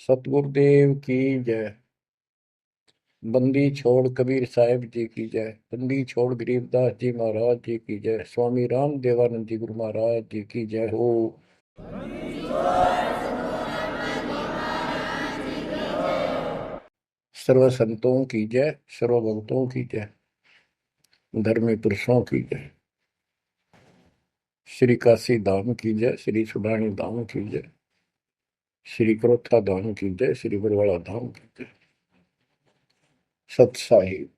सतगुरुदेव की जय। बंदी छोड़ कबीर साहिब जी की जय। बंदी छोड़ गरीबदास जी महाराज जी की जय। स्वामी राम देवानंद जी गुरु महाराज जी की जय हो। सर्व संतों की जय, सर्व भक्तों की जय, धर्मी पुरुषों की जय। श्री काशी धाम की जय, श्री सुडानी धाम की जय, श्री क्रोथा धाम की जय, श्री बरवाड़ा धाम की जय। सत साहिब।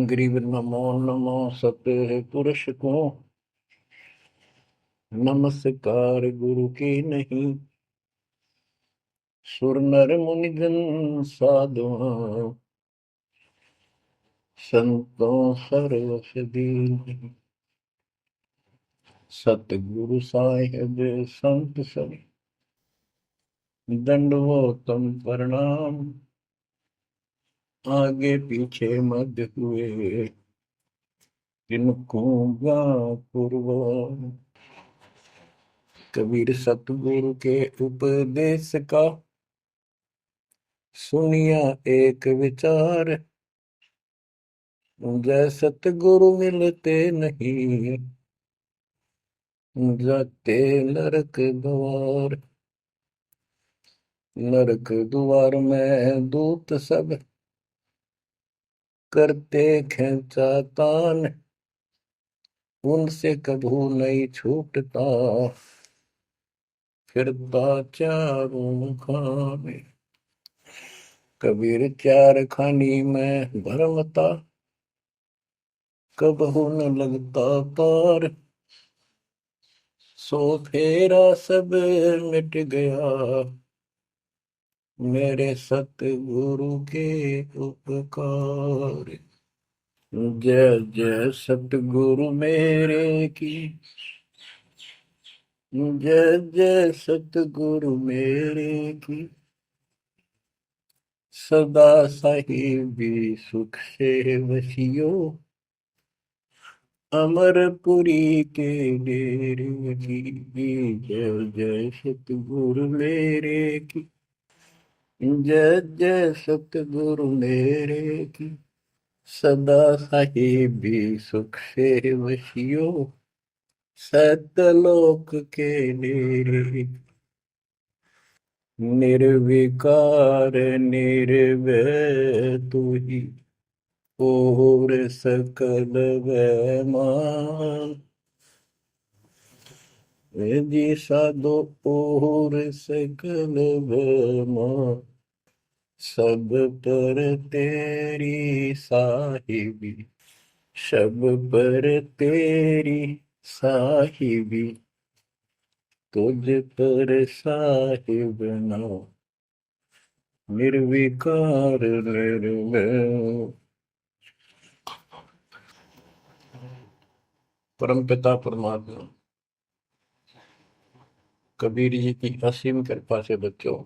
गरीब नमो नमो सत पुरुष को, नमस्कार गुरु की नहीं। सुर नर मुनिजन साधुआ, संतों सर्वस दीन। सतगुरु साहिब संत सब, दंडवतम प्रणाम। आगे पीछे मध्य हुए, जिनको पूर्व। कबीर सतगुरु के उपदेश का, सुनिया एक विचार। जय सतगुरु मिलते नहीं, जाते नरक द्वार। नरक द्वार में दूत सब, करते खेचा तान। उनसे कभू नहीं छूटता, फिरता चारों खाने। कबीर चार खानी में भरमता, कबहू न लगता पार। सो फेरा सब मिट गया, मेरे सतगुरु के उपकार। जय जय सतगुरु मेरे की, जय जय सतगुरु मेरे की। सदा साहिबी सुख से वसियो, अमरपुरी के डेरे की। जय जय सतगुरु मेरे की, जय जय सतगुरु मेरे की। सदा साहिबी सुख से वसियो, सतलोक के डेरे। निर्विकार निर्भय तू ही, और सकल वैमान। जी साधो और सकल वैमान। सब पर तेरी साहिबी, सब पर तेरी साहिबी। तुझ पर साहिब ना, निर्विकार निर्भय। परम पिता परमात्मा कबीर जी की असीम कृपा से बच्चों,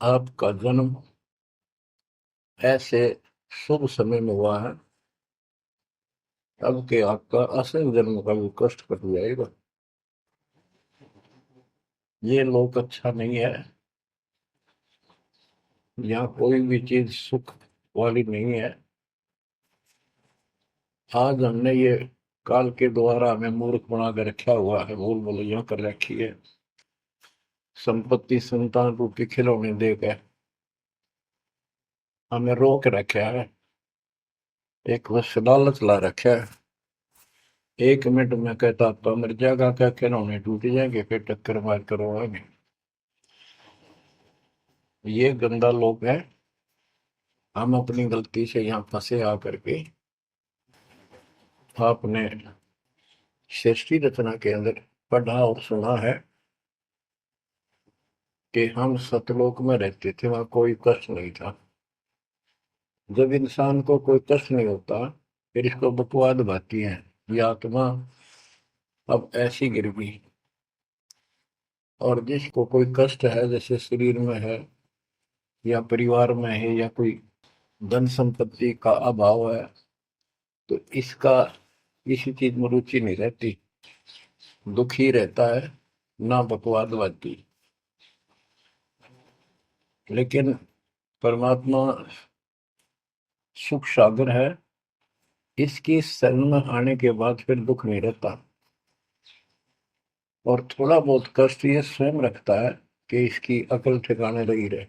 आपका जन्म ऐसे शुभ समय में हुआ है, अब के आपका असल जन्म का भी कष्ट कट जाएगा। ये लोक अच्छा नहीं है, यहाँ कोई भी चीज सुख वाली नहीं है। आज हमने ये काल के द्वारा हमें मूर्ख बना कर रखा हुआ है, भूल भुलैया कर रखी है। संपत्ति संतान रूपी खिलौने देकर हमें रोक रखा है, एक बस लालच ला रखा है। 1 मिनट में कहता तो मर जाएगा, क्या खिलौने टूट जाएंगे, फिर टक्कर मार करो आगे। ये गंदा लोग है। हम अपनी गलती से यहाँ फंसे आकर के। आपने सृष्टि रचना के अंदर पढ़ा और सुना है कि हम सतलोक में रहते थे, वहां कोई कष्ट नहीं था। जब इंसान को कोई कष्ट नहीं होता, फिर इसको बकवाद भाती है, ये आत्मा अब ऐसी गिर गई। और जिसको कोई कष्ट है, जैसे शरीर में है या परिवार में है या कोई धन संपत्ति का अभाव है, तो इसका किसी चीज में रुचि नहीं रहती। दुखी रहता है, ना बकवादवादी। लेकिन परमात्मा सुख सागर है, इसकी शरण में आने के बाद फिर दुख नहीं रहता। और थोड़ा बहुत कष्ट ये स्वयं रखता है कि इसकी अकल ठिकाने लगी रहे।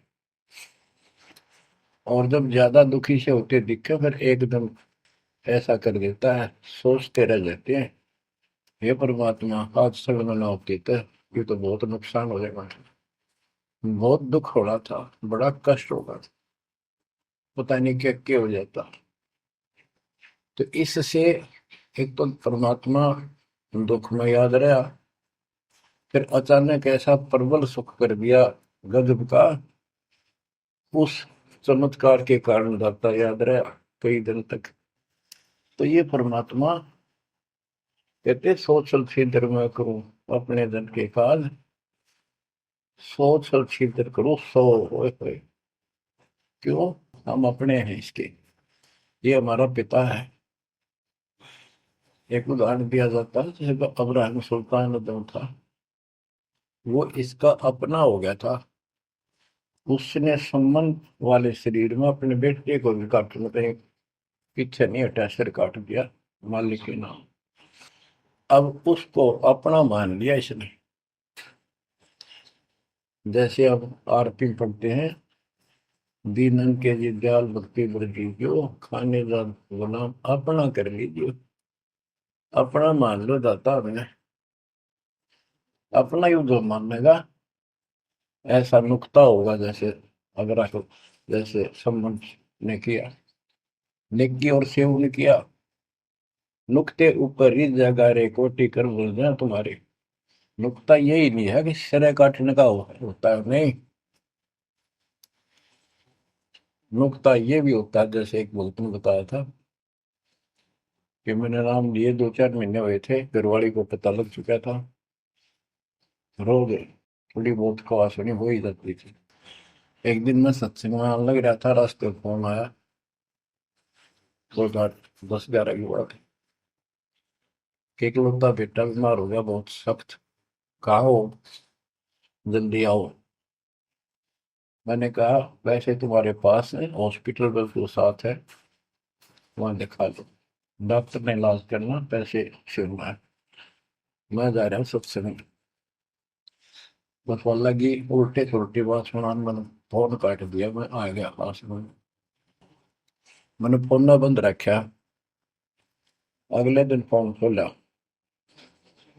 और जब ज्यादा दुखी से होते दिखे फिर एकदम ऐसा कर देता है, सोचते रह जाते हैं, हे परमात्मा आज शरण में ना होती तो ये तो बहुत नुकसान हो जाएगा, बहुत दुख हो रहा था, बड़ा कष्ट होगा, पता नहीं क्या क्या हो जाता। तो इससे एक तो परमात्मा दुख में याद रहा, फिर अचानक ऐसा प्रबल सुख कर दिया गजब का, उस चमत्कार के कारण दाता याद रहा कई दिन तक। तो ये परमात्मा कहते सोचल छिद्र में करूं अपने जन के काज, सोचल छिद्र करूं सो होए। क्यों? हम अपने हैं इसके, ये हमारा पिता है। एक उदाहरण दिया जाता है, जैसे अब्राहम सुल्तान जो था वो इसका अपना हो गया था, उसने संबंध वाले शरीर में अपने बेटे को भी काटने कहीं पीछे नहीं हटा, सिर काट दिया मालिक के नाम। अब उसको अपना मान लिया इसने। जैसे अब आरती पढ़ते हैं, दीनन के जी दयाल भक्ति वृद्धि जो खाने जा गुलाम अपना कर लीजिए, अपना मान लो दाता हमें, अपना ही जो मानेगा ऐसा नुकता होगा। जैसे अगर आपको जैसे संबंध ने किया, नेकी और सेव ने किया, नुक्ते ऊपर ही जगह रे कोटि कर बोल जाए तुम्हारे। नुकता यही नहीं है कि सिरे काटने का होता है, नहीं, नुकता ये भी होता है। जैसे एक भक्त ने बताया था कि मैंने नाम लिए 2-4 महीने हुए थे, घरवाली को पता लग चुका था, रोज थोड़ी बहुत खवासनी हो ही जाती थी। एक दिन मैं सत्संग में आने लग रहा था, रास्ते में फोन आया, तो 10-11 की बात है, कि इकलौता बेटा बीमार हो गया बहुत सख्त, कहा हो, जल्दी आओ। मैंने कहा वैसे तुम्हारे पास है हॉस्पिटल बिल्कुल साथ है, वहां दिखा लो, डॉक्टर ने इलाज करना, पैसे शुरू है, मैं जा रहा हूँ सत्संग। बस वो लगी उल्टे सुलटी बात सुनाने, मैंने फोन काट दिया, मैं आ गया पास में, मैंने फोन ना बंद रखा। अगले दिन फोन खोला,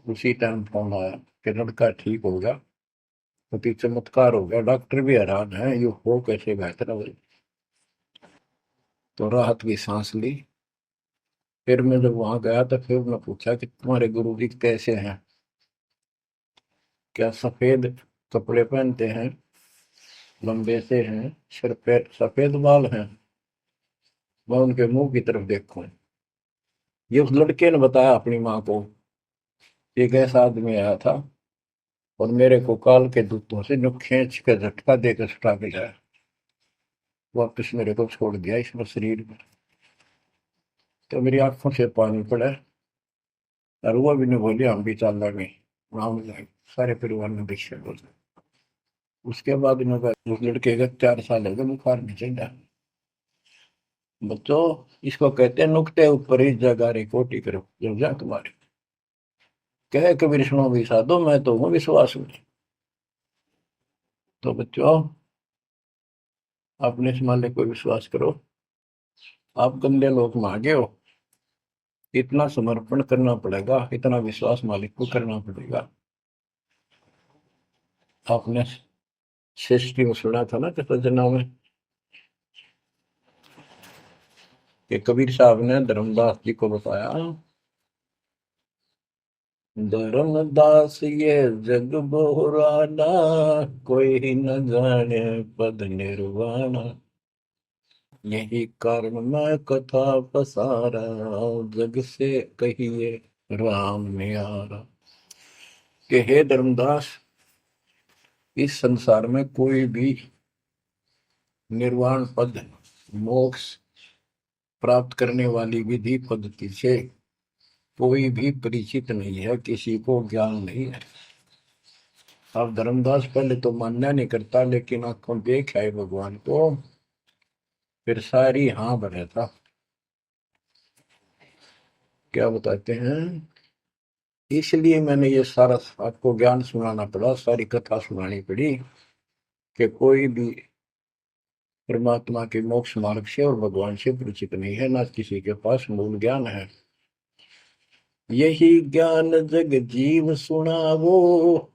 उसी टाइम फोन आया कि लड़का ठीक हो गया, क्योंकि चमत्कार हो गया, डॉक्टर भी हैरान है ये हो कैसे बेहतर हो। तो राहत की सांस ली। फिर मैं जब वहां गया तो फिर मैं पूछा कि तुम्हारे गुरु जी कैसे हैं, क्या सफेद कपड़े पहनते हैं, लंबे से हैं, सिर पे सफेद बाल हैं। मैं उनके मुंह की तरफ देखूं, ये उस लड़के ने बताया अपनी माँ को, एक ऐसा आदमी आया था और मेरे को काल के दूतों से जो खींच के झटका देकर सुटा के लाया, वापिस मेरे को छोड़ दिया इस शरीर में। तो मेरी आंखों से पानी पड़ा, और वो भी नहीं बोली हम भी चल रहे वहां जाए, सारे परिवार ने दीक्षा बोल। उसके बाद इन्होंने उस लड़के का 4 साल हो गए बुखार नहीं चढ़ा। बच्चों, इसको कहते हैं नुक्ते ऊपर ही जगह रे कोटि करो जो जा तुम्हारे, कहे कबीर सुनो भी साधो मैं तो हूँ विश्वास में। तो बच्चों, अपने इस मालिक को विश्वास करो। आप गंदे लोग मांगे हो, इतना समर्पण करना पड़ेगा, इतना विश्वास मालिक को करना पड़ेगा। आपने सृष्टि में सुना था ना कृष्ण में कि कबीर साहब ने धर्मदास जी को बताया, धर्मदास ये जग बहुराना, कोई न जाने पद निर्वाणा, यही कारण मैं कथा पसारा, जग से कहिए राम नियारा। कि हे धर्मदास, इस संसार में कोई भी निर्वाण पद, मोक्ष प्राप्त करने वाली विधि पद्धति से कोई भी परिचित नहीं है, किसी को ज्ञान नहीं है। अब धर्मदास पहले तो मानना नहीं करता, लेकिन आंखों देख आए भगवान को, फिर सारी हाँ भरे था। क्या बताते हैं, इसलिए मैंने ये सारा आपको ज्ञान सुनाना पड़ा, सारी कथा सुनानी पड़ी, कि कोई भी परमात्मा के मोक्ष मार्ग से और भगवान से परिचित नहीं है, ना किसी के पास मूल ज्ञान है। यही ज्ञान जग जीव सुनावो,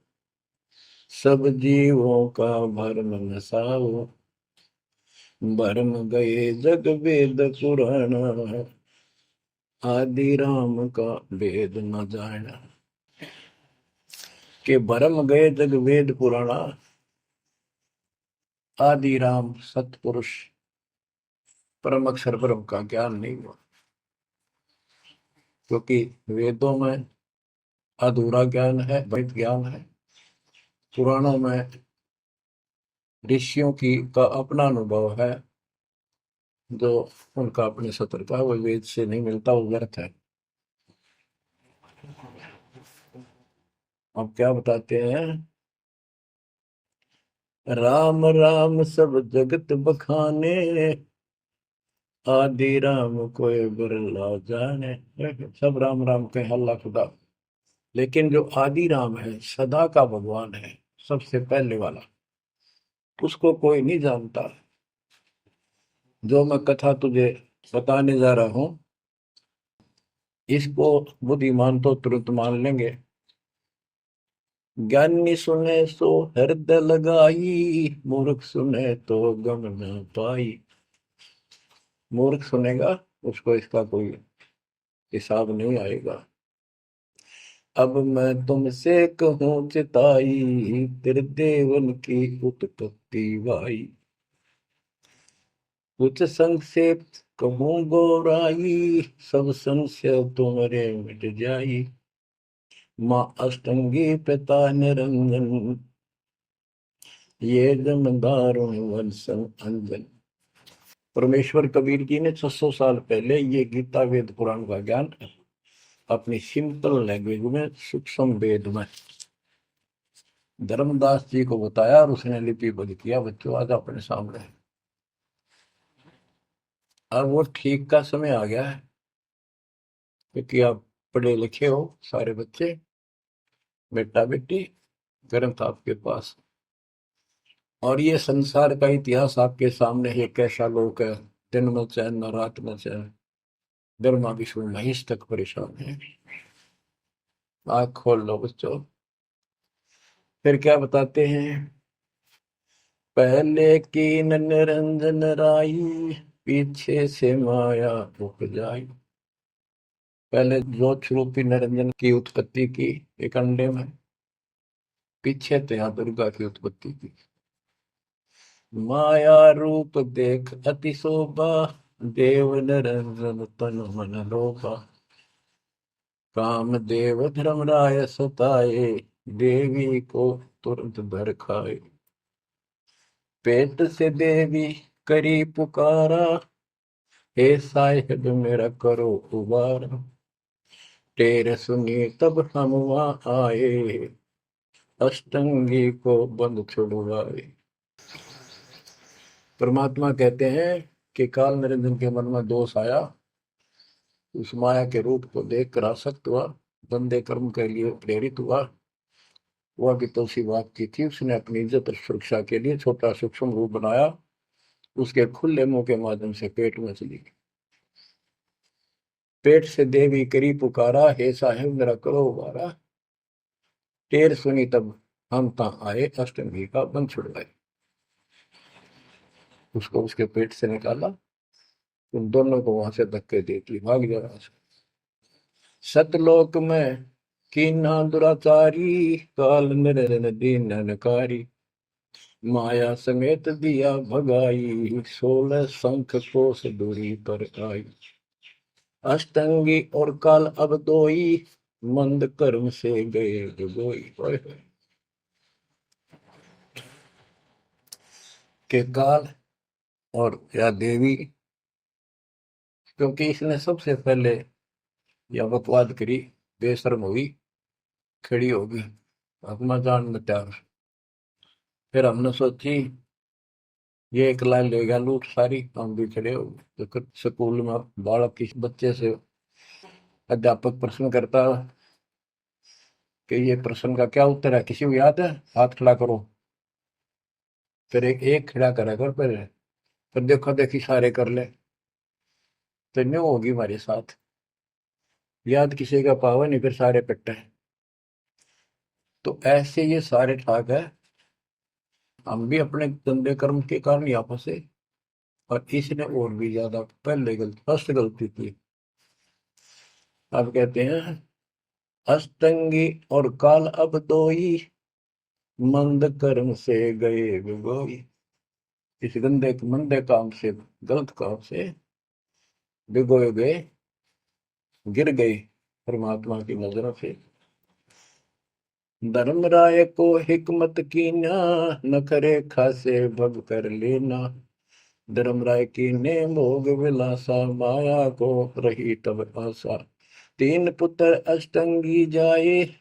सब जीवों का भरम नसाओ। भरम गए जग वेद पुराण, आदि राम का वेद न जाना। के भरम गए जग वेद पुराणा, आदि राम सतपुरुष परम अक्षर ब्रह्म का ज्ञान नहीं हुआ। क्योंकि वेदों में अधूरा ज्ञान है, वैध ज्ञान है। पुराणों में ऋषियों की का अपना अनुभव है, जो उनका अपने सत्र का, वो वेद से नहीं मिलता, वो व्यर्थ है। अब क्या बताते हैं, राम राम सब जगत बखाने, आदि राम कोई बिरला जाने। सब राम राम के अल्लाह खुदा, लेकिन जो आदि राम है, सदा का भगवान है, सबसे पहले वाला, उसको कोई नहीं जानता। जो मैं कथा तुझे बताने जा रहा हूं, इसको बुद्धिमान तो तुरंत मान लेंगे। ज्ञानी सुने सो हृदय लगाई, मूर्ख सुने तो गम न पाई। मूर्ख सुनेगा, उसको इसका कोई हिसाब नहीं आएगा। अब मैं तुमसे कहूँ चिताई, तेरे देवन की उत्पत्ति वाई। कुछ संक्षेप कहूँ गौराई, सब संशय तुम्हारे मिट जाई। माँ अष्टंगी पिता निरंजन, ये जमदारों वंशन अंजन। परमेश्वर कबीर जी ने 600 साल पहले ये गीता वेद पुराण का ज्ञान अपनी सिंपल लैंग्वेज में, सूक्ष्म वेद में धर्मदास जी को बताया, और उसने लिपिबद्ध किया। बच्चों आज अपने सामने है। अब वो ठीक का समय आ गया है, क्योंकि आप पढ़े लिखे हो सारे बच्चे, बेटा बेटी, ग्रंथ आपके पास, और ये संसार का इतिहास आपके सामने है। कैसा लोग है, दिन में चैन न रात में चैन, ब्रह्मा विष्णु महेश तक परेशान है। आँख खोल लो बच्चों। फिर क्या बताते हैं, पहले की निरंजन राई, पीछे से माया उपजाई। पहले ज्योत रूपी निरंजन की उत्पत्ति की एक अंडे में, पीछे त्या दुर्गा की उत्पत्ति की। माया रूप देख अति शोभा, देव निरंजन तन मन लोभा। काम देव धर्मराय सताए, देवी को तुरंत भर खाए। पेट से देवी करी पुकारा, हे साहिब मेरा करो उबारा। तेरे सुनिए तब हम वहां आए, अष्टंगी को बंद छुड़वाए। परमात्मा कहते हैं कि काल निरंजन के मन में दोष आया, उस माया के रूप को देख कर आसक्त हुआ, बंदे कर्म के लिए प्रेरित हुआ। वह भी तो उसी बात की थी, उसने अपनी इज्जत और सुरक्षा के लिए छोटा सूक्ष्म रूप बनाया, उसके खुले मुंह के माध्यम से पेट में चली गई। पेट से देवी करी पुकारा, हे साहेब मेरा करो उबारा। टेर सुनी तब हम ता आए, अष्टमी का बंध छुड़वाए। उसको उसके पेट से निकाला, उन दोनों को वहां से धक्के देती भाग जा रहा। सतलोक में कीना दुराचारी, काल निरंजन दीन नकारी। माया समेत दिया भगाई, 16 शंख कोस दूरी पर आई। अष्टंगी और काल अब दोई, मंद कर्म से गए डुबोई। के काल और या देवी, क्योंकि इसने सबसे पहले या बकवाद करी, बेशर्म हुई, खड़ी होगी, अपना जान में त्याग। फिर हमने सोची ये एक लाइन ले गया लूट सारी, हम भी खड़े हो गए। तो स्कूल में बालक किसी बच्चे से अध्यापक प्रश्न करता कि ये प्रश्न का क्या उत्तर है, किसी को याद है, हाथ खड़ा करो। फिर एक एक खड़ा करा कर, फिर देखो देखी सारे कर ले, तो न्यू होगी हमारे साथ। याद किसी का पावा नहीं, फिर सारे पिट्टे। तो ऐसे ये सारे ठाक है, हम भी अपने गंदे कर्म के कारण यहाँ फंसे, और इसने और भी ज्यादा पहले गलती, फर्स्ट गलती की। अब कहते हैं अष्टंगी और काल अब दो ही, मंद कर्म से गए बिगोई। इस गंदे मंदे काम से, गलत काम से भिगोए गए, गिर गए परमात्मा की नजरों से। धर्मराय को हिकमत की ना, नखरे खासे भग कर लेना। धर्मराय की ने भोग विलासा, माया को रही तब आशा। तीन पुत्र अष्टंगी जाए,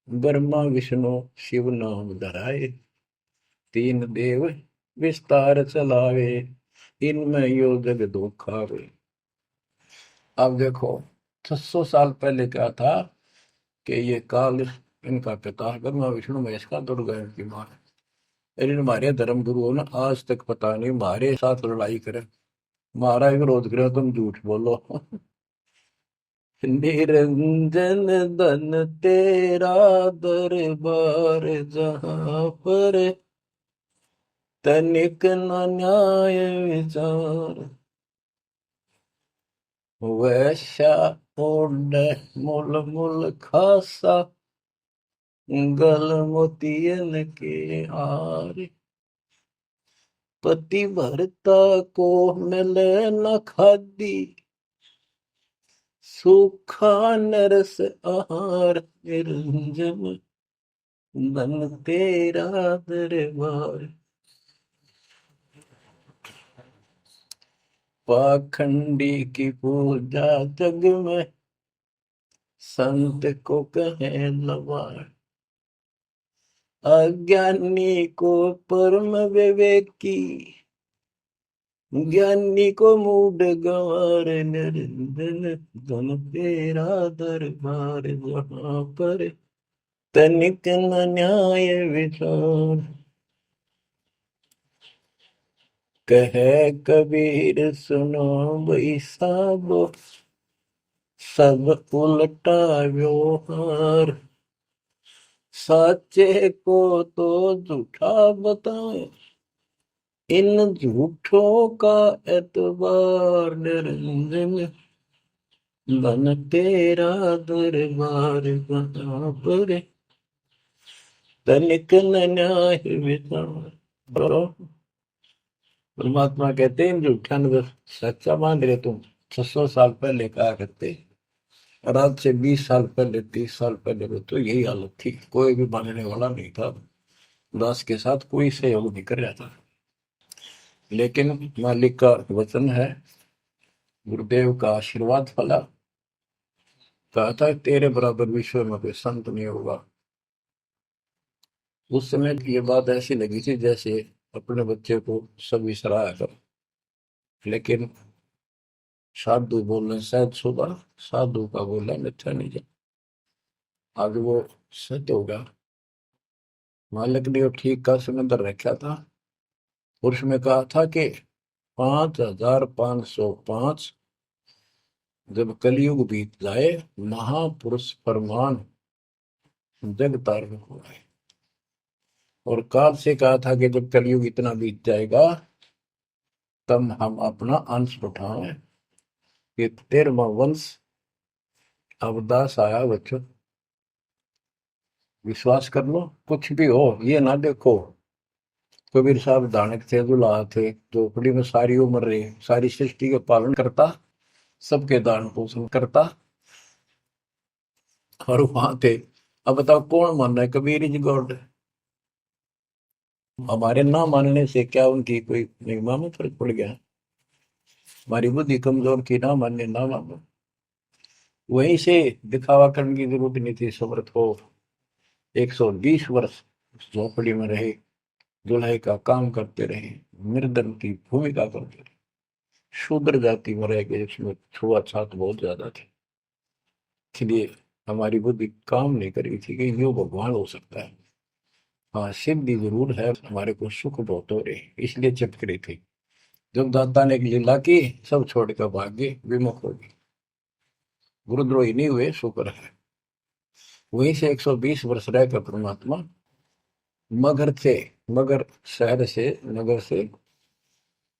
ब्रह्मा विष्णु शिव नाम धराए। तीन देव विस्तार चलावे, इनमें यो जग दो खावे। अब देखो 600 साल पहले क्या था कि ये काल इनका पिता ब्रह्मा विष्णु महेश का दुर्गा की मां है। लेकिन हमारे धर्म गुरुओं ने आज तक पता नहीं हमारे साथ लड़ाई करे, हमारा विरोध करे, तुम झूठ बोलो। निरंजन धन तेरा दरबार, जहां पर तनिक न न्याय विचार। वैश्या ओढ़ मूल मूल खासा, गल मोतियन के हार। पति भरता को मिले न खादी, सूखा नरस आहार। निरंजन धन तेरा दरबार। पाखंडी की पूजा जग में, संत को कहे लवार। अज्ञानी को परम विवेकी, ज्ञानी को मूड गंवार। निरंजन धन तेरा दरबार, जहां पर तनिक न न्याय विचार। कहे कबीर सुनो भाई साबो, सब उल्टा व्यवहार। साचे को तो झूठा बताए, इन झूठों का एतबार। निरंजन धन तेरा दरबार, जहां पर तनिक न न्याय विचार। परमात्मा कहते हैं झूठा न सच्चा मान रहे तुम। 600 साल पहले कहा करते, और आज से 20 साल पहले 30 साल पहले तो यही हालत थी, कोई भी मानने वाला नहीं था, दास के साथ कोई सहयोग नहीं कर रहा था। लेकिन मालिक का वचन है, गुरुदेव का आशीर्वाद फला, कहा था तेरे बराबर विश्व में कोई संत नहीं होगा। उस समय ये बात ऐसी लगी थी जैसे अपने बच्चे को सभी सराहा कर। लेकिन साधु बोलने शायद सुबह, साधु का बोलना मिथ्या नहीं जा, आगे वो सत्य होगा। मालिक ने ठीक का समंदर रखा था, और उसमें कहा था कि 5505 जब कलयुग बीत जाए, महापुरुष फरमान जग तारण हो गए। और काल से कहा था कि जब कलयुग इतना बीत जाएगा, तब हम अपना अंश उठाएं। ये 13वां वंश अवदास आया बच्चों। विश्वास कर लो, कुछ भी हो ये ना देखो। कबीर साहब दानक थे, दुल्हा थे, झोपड़ी में सारी उम्र रहे, सारी सृष्टि का पालन करता, सबके दान पोषण करता, और वहां थे। अब बताओ कौन मान रहा है कबीर इज गॉड? हमारे ना मानने से क्या उनकी कोई महिमा में फर्क पड़ गया? हमारी बुद्धि कमजोर की, ना माने ना मानो। वहीं से दिखावा करने की जरूरत नहीं थी। समर्थ को 120 वर्ष उस झोपड़ी में रहे, दुल्हे का काम करते रहे, निर्धन की भूमिका करते रहे, शूद्र जाति में रह गए, इसमें छुआछात बहुत ज्यादा थी। इसलिए हमारी बुद्धि काम नहीं करी थी कि यो भगवान हो सकता है। हाँ, सिद्धि जरूर है, हमारे को सुख बहुत हो रहे, इसलिए चिपक रही थी। जब दाता ने एक लीला की, सब छोड़ कर भाग गए, विमुख हो गए, गुरुद्रोही नहीं हुए, शुक्र है। वहीं से 120 वर्ष रहकर परमात्मा मगर से, मगर शहर से, नगर से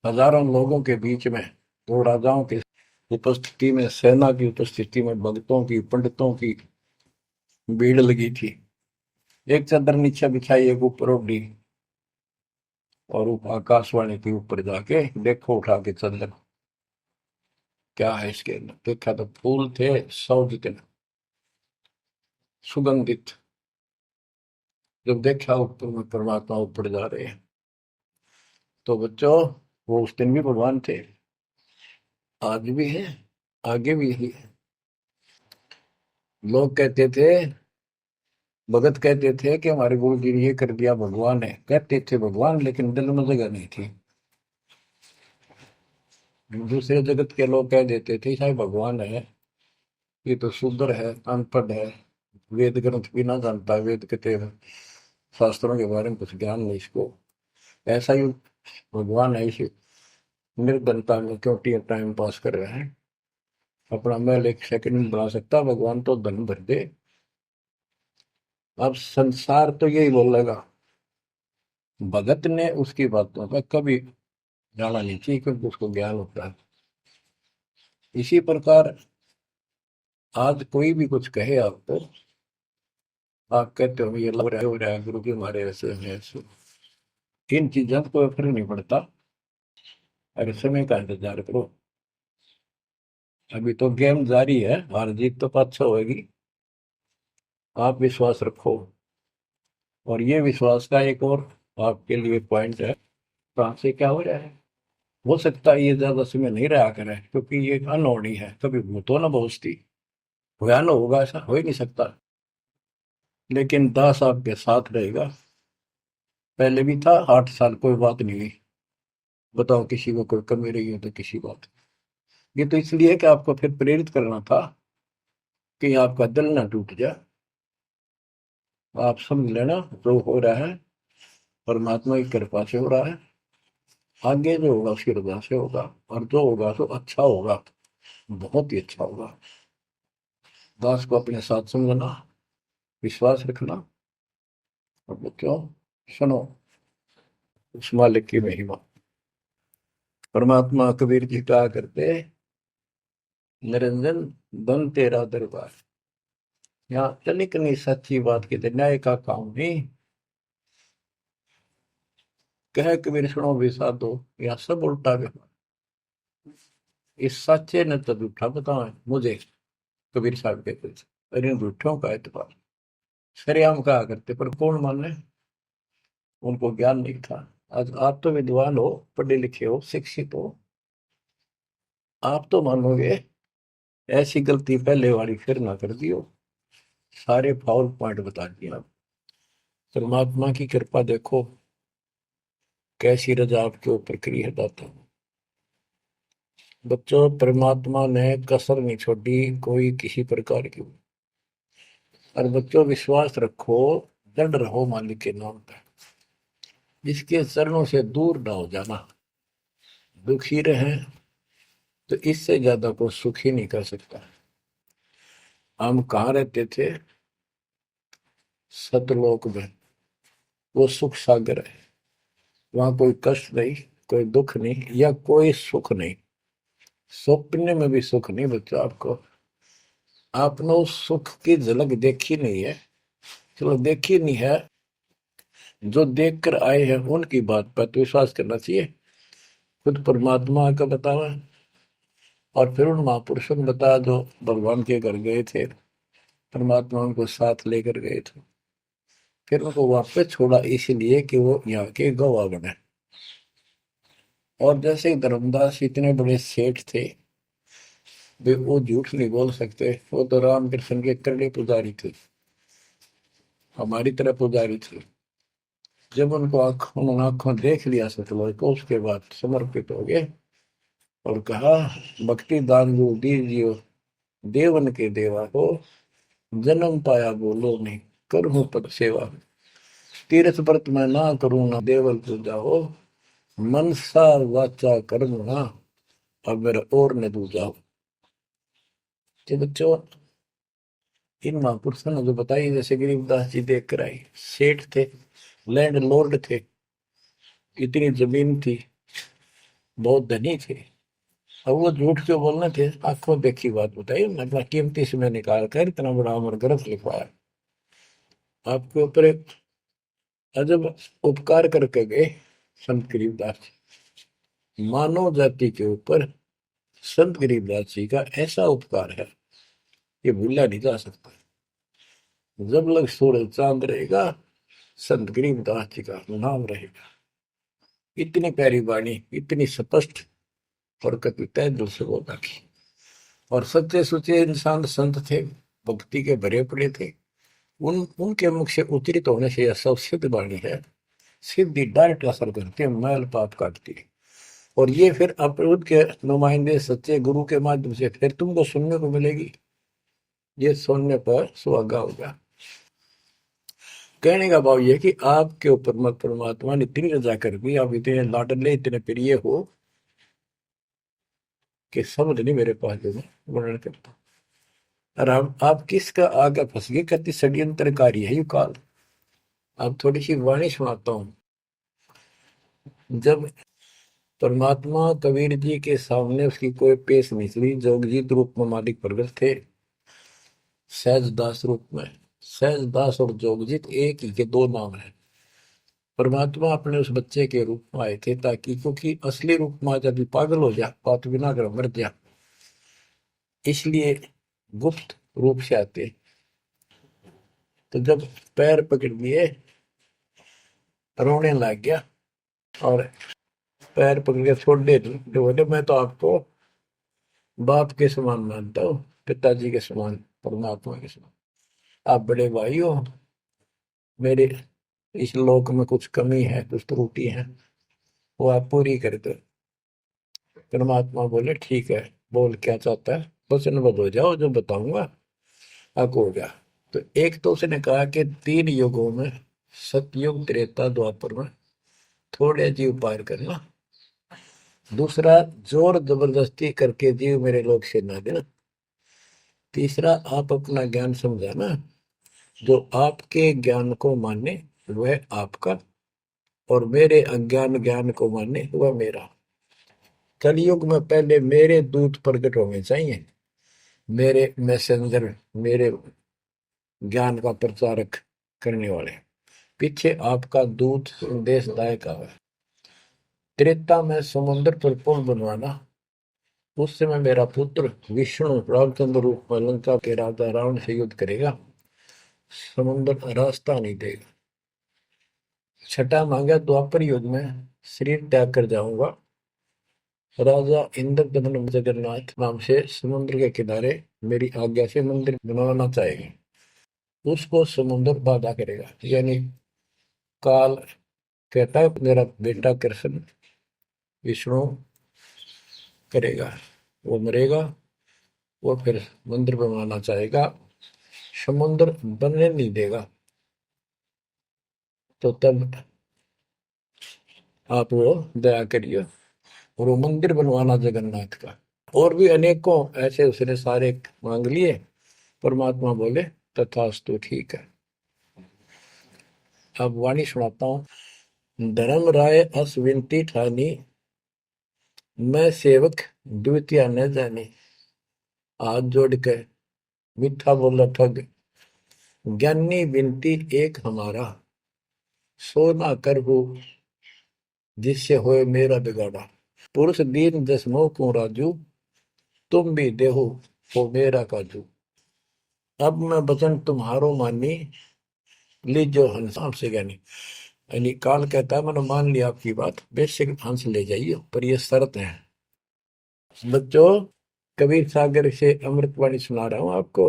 हजारों लोगों के बीच में, दो राजाओं की उपस्थिति में, सेना की उपस्थिति में, भक्तों की, पंडितों की भीड़ लगी थी। एक चादर नीचे बिछाई, एक ऊपर ओढ़ी, और आकाशवाणी के ऊपर जाके देखो उठा के चादर, क्या है इसके अंदर। देखा तो फूल थे 100 जितने, सुगंधित। जब देखा ऊपर में परमात्मा ऊपर जा रहे हैं, तो बच्चों वो उस दिन भी भगवान थे, आज भी है, आगे भी है। लोग कहते थे, भगत कहते थे कि हमारे गुरु जी ने ये कर दिया, भगवान है। कहते थे भगवान, लेकिन दिल में जगह नहीं थी। दूसरे जगत के लोग कह देते थे शायद भगवान है, ये तो शूद्र है, अनपढ़ है, वेद ग्रंथ भी ना जानता, वेद के शास्त्रों के बारे में कुछ ज्ञान नहीं इसको, ऐसा ही भगवान है, इसे निर्धनता में क्यों टाइम पास कर रहे हैं, अपना महल एक सेकंड में बना सकता, भगवान तो धन भर दे। अब संसार तो यही बोलेगा, भगत ने उसकी बातों का कभी जाना नहीं चाहिए, क्योंकि उसको ज्ञान होता है। इसी प्रकार आज कोई भी कुछ कहे आपको, आप कहते हो ये हो रहा है, गुरु जी हमारे ऐसे हैं ऐसे, इन चीजों को कोई फर्क नहीं पड़ता। अरे समय का इंतजार करो, अभी तो गेम जारी है, हार जीत तो पाछो होगी। आप विश्वास रखो। और ये विश्वास का एक और आपके लिए पॉइंट है, कहाँ से क्या हो रहा है। हो सकता है ये ज्यादा समय नहीं रहा करे, क्योंकि ये अनहोनी है, कभी भूतो न भविष्यति, हुआ न होगा, ऐसा हो ही नहीं सकता। लेकिन दास आपके साथ रहेगा, पहले भी था, 8 साल कोई बात नहीं हुई। बताओ किसी को कोई कमी रही हो तो किसी बात। ये तो इसलिए कि आपको फिर प्रेरित करना था, कि आपका दिल ना टूट जाए। आप समझ लेना, जो हो रहा है परमात्मा की कृपा से हो रहा है, आगे जो होगा उसकी रजा से होगा, और जो होगा तो अच्छा होगा, बहुत ही अच्छा होगा। दास को अपने साथ समझना, विश्वास रखना। और बच्चों सुनो उस मालिक की महिमा। परमात्मा कबीर जी कहा करते, निरंजन धन तेरा दरबार। यहाँ तनिक नहीं सच्ची बात की न्याय का काम नहीं। कह कबीर सुनो भी साधो, यहाँ सब उल्टा व्यवहार। इस सच्चे ने तो झूठा बताओ मुझे, कबीर साहब कहते थे, अरे इन झूठों का एतबार। सरेआम कहा करते, पर कौन माने, उनको ज्ञान नहीं था। आज आप तो विद्वान हो, पढ़े लिखे हो, शिक्षित हो, आप तो मानोगे ऐसी गलती पहले वाली फिर ना कर दियो। सारे फाउल पॉइंट बता दिए आप। परमात्मा की कृपा देखो कैसी रजा आपके ऊपर करी है दाता। बच्चों परमात्मा ने कसर नहीं छोड़ी कोई किसी प्रकार की। और बच्चों विश्वास रखो, दृढ़ रहो मालिक के नाम पर, जिसके चरणों से दूर ना हो जाना। दुखी रहे तो इससे ज्यादा को सुखी नहीं कर सकता। हम कहाँ रहते थे, सतलोक में, वो सुख सागर है। वहां कोई कष्ट नहीं, कोई दुख नहीं, या कोई सुख नहीं। स्वप्न में भी सुख नहीं बच्चों आपको। आपने उस सुख की झलक देखी नहीं है, चलो देखी नहीं है, जो देख कर आए हैं उनकी बात पर तो विश्वास करना चाहिए। खुद परमात्मा का बतावा, और फिर उन महापुरुषों ने बताया जो भगवान के घर गए थे, परमात्मा उनको साथ लेकर गए थे, फिर उनको वापस छोड़ा इसलिए कि वो यहाँ के गवाह बने। और जैसे धर्मदास इतने बड़े सेठ थे, वे वो झूठ नहीं बोल सकते, वो तो रामकृष्ण के करड़े पुजारी थे, हमारी तरह पुजारी थे। जब उनको उन्होंने आंखों देख लिया सतलोक को, उसके बाद समर्पित हो गए और कहा, भक्ति दान जो दीजियो देवन के देवा हो, जन्म पाया बोलो नहीं करूं पद सेवा, तीर्थ व्रत मैं ना करूं ना देवल पूजा हो, मनसा वाचा कर्म ना अब मेरा और न दूजा हो। कि बच्चों, इन महापुरुषों ने जो बताई, जैसे गरीबदास जी देख कर आई, सेठ थे, लैंड लॉर्ड थे, इतनी जमीन थी, बहुत धनी थे। अब वो झूठ क्यों बोलने थे? आंखों देखी बात बताई, मतलब कीमती समय निकाल कर इतना बड़ा अमर ग्रंथ लिखवाया, आपके ऊपर एक अजब उपकार करके गए संत गरीबदास जी। मानव जाति के ऊपर संत गरीबदास जी का ऐसा उपकार है, ये भूला नहीं जा सकता। जब लग सूरज चांद रहेगा, संत गरीबदास जी का नाम रहेगा। इतनी प्यारी वाणी, इतनी स्पष्ट और कति तय दिल से बोला की। और सच्चे सुचे इंसान संत थे, भक्ति के भरे पड़े थे। उनके मुख से उच्चरित होने से यह सब सिद्ध वाणी है, सिद्धि डायरेक्ट असर करती है, मैल पाप काटती है। और ये फिर अपरूद के नुमाइंदे सच्चे गुरु के माध्यम से फिर तुमको सुनने को मिलेगी। ये सुनने पर सुहागा होगा। कहने का भाव ये कि आपके ऊपर मत परमात्मा ने इतनी रजा कर दी, आप इतने लाडले इतने प्रिय हो कि समझ नहीं मेरे पास जो मैं वर्णन करता। और आप किसका आगे फंस गए, कति षड्यंत्रकारी है यू काल। अब थोड़ी सी वाणी सुनाता हूं। जब परमात्मा कबीर जी के सामने उसकी कोई पेश नहीं चली, जोगजीत रूप में मालिक प्रगट थे, सहजदास रूप में। सहजदास और जोगजीत एक ही के दो नाम है। परमात्मा अपने उस बच्चे के रूप में आए थे, ताकि क्योंकि असली रूप में जब पागल हो जा, बात बिना कर मर जा, इसलिए गुप्त रूप से आते। तो जब पैर पकड़ लिए, रोने लग गया और पैर पकड़ के छोड़ दे, बोले मैं तो आपको बाप के समान मानता हूँ, पिताजी के समान, परमात्मा के समान। आप बड़े भाई हो, मेरे इस लोक में कुछ कमी है, कुछ त्रुटि है, वो आप पूरी कर दो। परमात्मा बोले ठीक है, बोल क्या चाहता है, वचनबद्ध हो जाओ, जो बताऊंगा आप हो गया। तो एक तो उसने कहा कि 3 युगों में, सतयुग त्रेता द्वापर में थोड़े जीव पार करना। दूसरा, जोर जबरदस्ती करके जीव मेरे लोग से ना देना। तीसरा, आप अपना ज्ञान समझाना, जो आपके ज्ञान को माने वह आपका, और मेरे अज्ञान ज्ञान को माने वह मेरा। कलयुग में पहले मेरे दूत प्रकट होने चाहिए, मेरे मैसेंजर, मेरे ज्ञान का प्रचारक करने वाले। पीछे आपका दूत संदेशदायक आवे। त्रेता में समुद्र पर पुल बनवाना। उस समय मेरा पुत्र विष्णु रामचंद्र रूप में लंका के राजा रावण से युद्ध करेगा, समुद्र रास्ता नहीं देगा। छठा मांगा, द्वापर युग में शरीर त्याग कर जाऊंगा, राजा इंद्रदमन जगन्नाथ नाम से समुद्र के किनारे मेरी आज्ञा से मंदिर बनवाना चाहेगा। उसको समुद्र बाधा करेगा, यानी काल कहता है मेरा बेटा कृष्ण विष्णु करेगा, वो मरेगा, वो फिर मंदिर बनवाना चाहेगा, समुद्र बनने नहीं देगा। तो तब आप वो दया करिए और वो मंदिर बनवाना जगन्नाथ का। और भी अनेकों ऐसे उसने सारे मांग लिए। परमात्मा बोले तथास्तु, ठीक है। अब वाणी सुनाता हूं। धर्म राय अस विनती ठानी, मैं सेवक द्वितीय न जानी, हाथ जोड़ के मीठा बोला ठग, ज्ञानी विनती एक हमारा, सो ना कर हो जिससे होए मेरा बिगाड़ा। पुरुष दीन जस मोह को राजू, तुम भी देहो हो मेरा काजू। अब मैं वचन तुम्हारो मानी, लीजो हंस से ज्ञानी। यानी काल कहता है मैंने मान लिया आपकी बात, बेशक हंस ले जाइए, पर ये शर्त है। बच्चों, कबीर सागर से अमृतवाणी सुना रहा हूं आपको।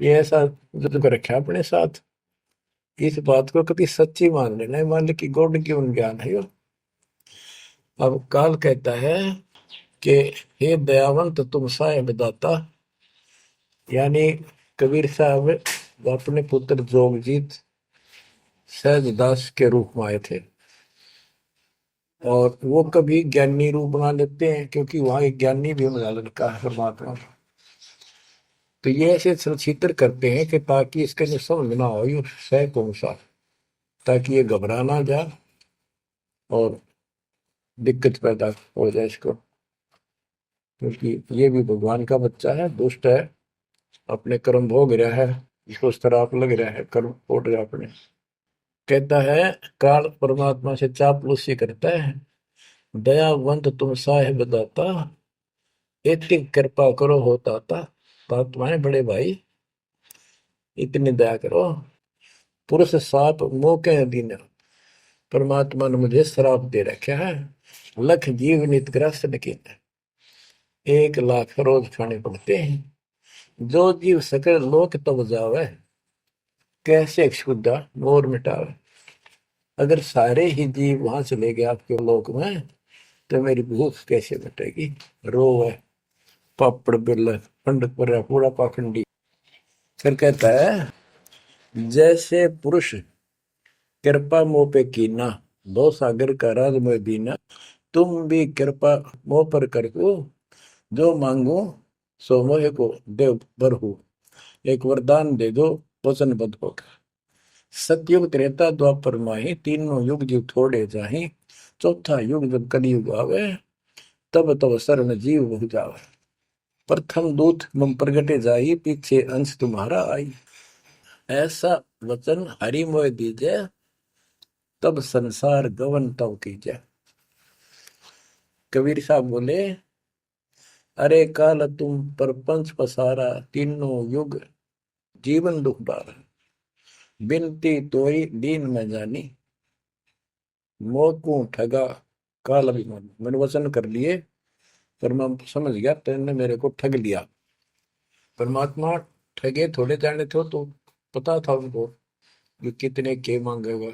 ये ऐसा जुद कर रखा है अपने साथ। इस बात को कभी सच्ची मान लेना, मान ले कि गॉड की उन ज्ञान है यो। अब काल कहता है कि हे दयावंत तुम साहेब दाता, यानी कबीर साहब अपने पुत्र जोगजीत सहजदास के रूप में आए थे। और वो कभी ज्ञानी रूप बना लेते हैं, क्योंकि वहां एक ज्ञानी भी बना लड़का है परमात्मा। तो ये ऐसे चित्र करते हैं कि ताकि इसके जो समझ ना हो ये सह कौन सा, ताकि ये घबरा ना जाए और दिक्कत पैदा हो जाए इसको। क्योंकि ये भी भगवान का बच्चा है, दुष्ट है, अपने कर्म भोग रहा है, इसको श्राप लग रहा है, कर्म फोड़ रहा है अपने। कहता है काल परमात्मा से चापलूसी करता है, दयावंत तुम साहेब दाता, इतनी कृपा करो हो ताता। तात माने बड़े भाई, इतनी दया करो। पुरुष साप मोह के अधीन, परमात्मा ने मुझे श्राप दे रखा है। लख जीव नित ग्रस्त लेकिन 1 लाख रोज खाने पड़ते हैं। जो जीव सकल लोक तब जावे, कैसे क्षुदा मोर मिटावे। अगर सारे ही जीव वहां चले गए आपके लोक में, तो मेरी भूख कैसे मिटेगी। रो है पापड़ बिल पंडित पर पूरा पाखंडी। फिर कहता है जैसे पुरुष कृपा मोह पे कीना, दो सागर का राज में दीना। तुम भी कृपा मोह पर करको, जो मांगो सो मोह को दे बरहु। एक वरदान दे दो वचनबद्ध होकर। सतयुग त्रेता द्वापर माही, तीनों युग जीव थोड़े जाही। चौथा युग जब कलयुग आवे, तब तब शरण जीव बहु जावे। प्रथम दूत मम प्रगटे जाई, पीछे अंश तुम्हारा आई। ऐसा वचन हरि मोह दीजे, तब संसार गवन तब कीजे। कबीर साहब बोले अरे काल तुम परपंच पसारा, तीनों युग जीवन दुख बारा। बिनती तोरी दीन में जानी, मोह ठगा काल अभिमानी। मैंने वचन कर लिए, पर मैं समझ गया तेने मेरे को ठग लिया। परमात्मा ठगे थोड़े जाने थे, तो पता था उनको कि कितने के मांगेगा।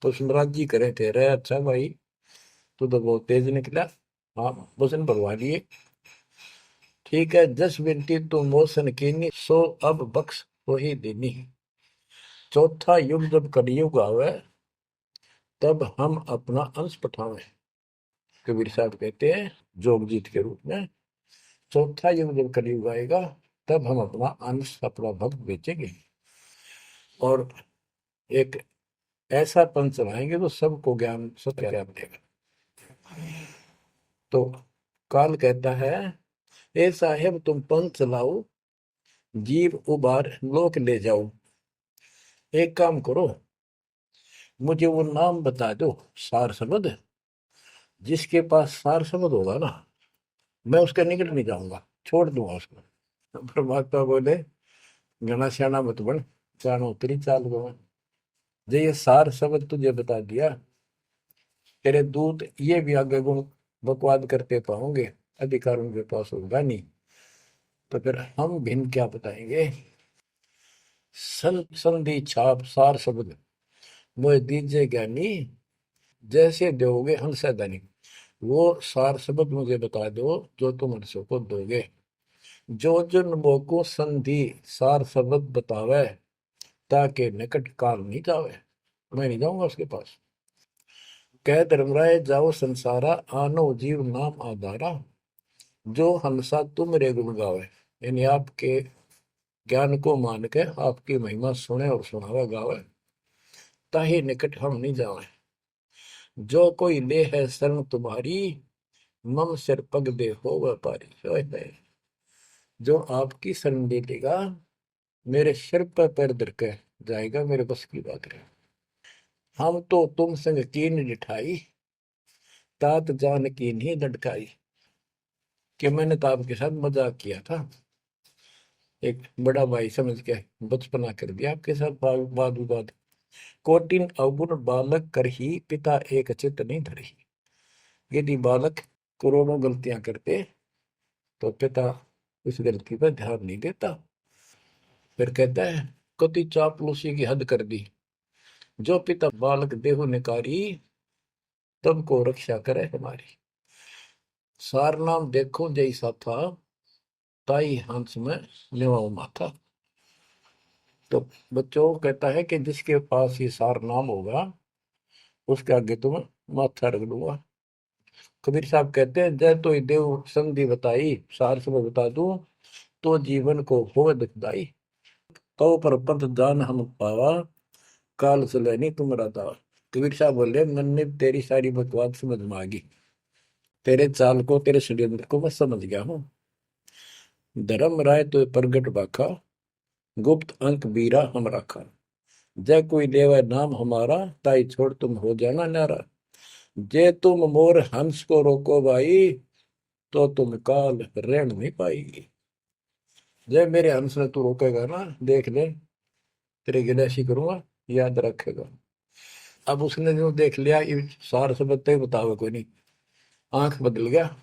तो सुनराज जी करे थे, रे अच्छा भाई तू तो बहुत तेज निकला, हाँ वचन भरवा लिए। ठीक है, जस बिनती तू मोसन कीनी, सो अब बख्श हो ही देनी। चौथा युग जब कलयुग आवे, तब हम अपना अंश पठावे। कबीर साहब कहते हैं जोगजीत के रूप में, चौथा युग जब कलयुग आएगा, तब हम अपना अंश अपना भक्त बेचेंगे और एक ऐसा पंच चलाएंगे तो सबको ज्ञान सत्य ज्ञान देगा। तो काल कहता है ए साहेब तुम पंथ चलाओ, जीव उबार लोक ले जाओ। एक काम करो, मुझे वो नाम बता दो सार शब्द, जिसके पास सार शब्द होगा ना, मैं उसके निकट नहीं जाऊंगा, छोड़ दूंगा उसको। परमात्मा बोले घना श्याणा मत बन, चाण उतरी चाल गवन। जो ये सार शब्द तुझे बता दिया, तेरे दूत ये भी आगे गुण बकवाद करते पाओगे, अधिकार उनके पास होगा नहीं। तो फिर हम भिन्न क्या बताएंगे। संधि छाप सार शब्द मोह दीजिए ज्ञानी, जैसे दोगे हंस धनी। वो सार शब्द मुझे बता दो जो तुम हंसों को दोगे। जो जन मोको संधि सार शब्द बतावे, ताके निकट काल नहीं जावे। मैं नहीं जाऊंगा उसके पास। कह धर्मराय जाओ संसारा, आनो जीव नाम आधारा। जो हंसा तुम रे गुण गावे, यानी आपके ज्ञान को मान के आपकी महिमा सुने और सुनावे गावे, ताही निकट हम नहीं जावे। जो कोई ले है शरण तुम्हारी, मम सिर पग दे हो व्यापारी। जो आपकी शरण ले लेगा, मेरे सिर पर पैर धर के जाएगा, मेरे बस की बात है। हम तो तुम संग कीन निठाई, तात जान की नहीं लटकाई। कि मैंने तो आपके साथ मजाक किया था, एक बड़ा भाई समझ के बचपना कर दिया आपके साथ, वाद विवाद। कोटिन अवगुण बालक कर ही, पिता एक चित नहीं धरही। यदि बालक करोड़ों गलतियां करते, तो पिता इस गलती पर ध्यान नहीं देता। फिर कहता है कति चापलूसी की हद कर दी, जो पिता बालक देहु निकारी, तब को रक्षा करे हमारी। सार नाम देखो जैसा था, ताई हंस में निवाऊ माथा। तो बच्चों कहता है कि जिसके पास ये सार नाम होगा उसके आगे तुम माथा रख दूंगा। कबीर साहब कहते हैं जय तो देव संधि बताई, सार से मैं बता दूं तो जीवन को होवे दुखदाई। तो पर पद जान हम पावा, काल चले नहीं तुम्हारा दावा। कबीर साहब बोले मन ने तेरी सारी बकवास समझ में आ गई, तेरे चाल को तेरे षड्यंत्र को मैं समझ गया हूँ। धर्म राय तो प्रगट बाखा, गुप्त अंक बीरा हम राखा। जय कोई लेवा नाम हमारा, ताई छोड़ तुम हो जाना नारा। जे तुम मोर हंस को रोको भाई, तो तुम काल रेण नहीं पाएगी। जय मेरे हंस ने तू रोकेगा ना, देख ले तेरे गिलासी करूंगा, याद रखेगा। अब उसने जो देख लिया ये सार से बत्ते बतावे कोई नहीं, आंख बदल गया।